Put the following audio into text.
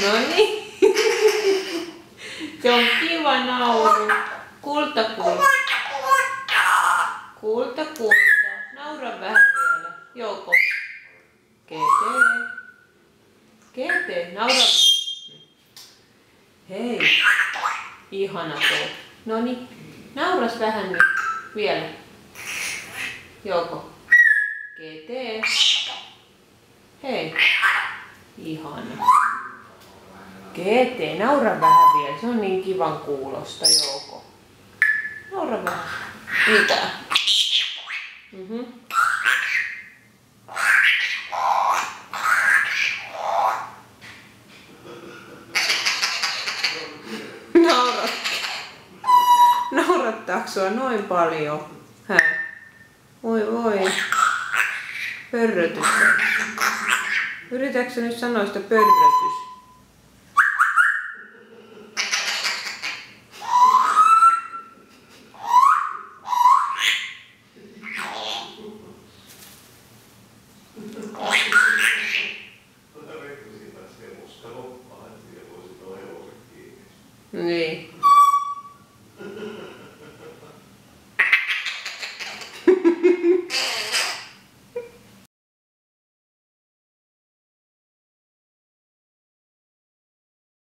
No niin. Se on kiva nauru. Kulta, kulta. Kulta, kulta. Naura vähän vielä. Jouko. Kete. Kete. Naura. Hei. Ihana tuo. Noniin. Nauras vähän nyt. Vielä. Jouko. Kete. Hei. Ihana. Kete. Naura vähän vielä. Se on niin kivan kuulosta, Jouko. Naura vähän. Mitä? Naurattaako sua noin paljon? Hää? Voi voi. Pörrötys. Yritätkö nyt sanoa sitä pörrötys?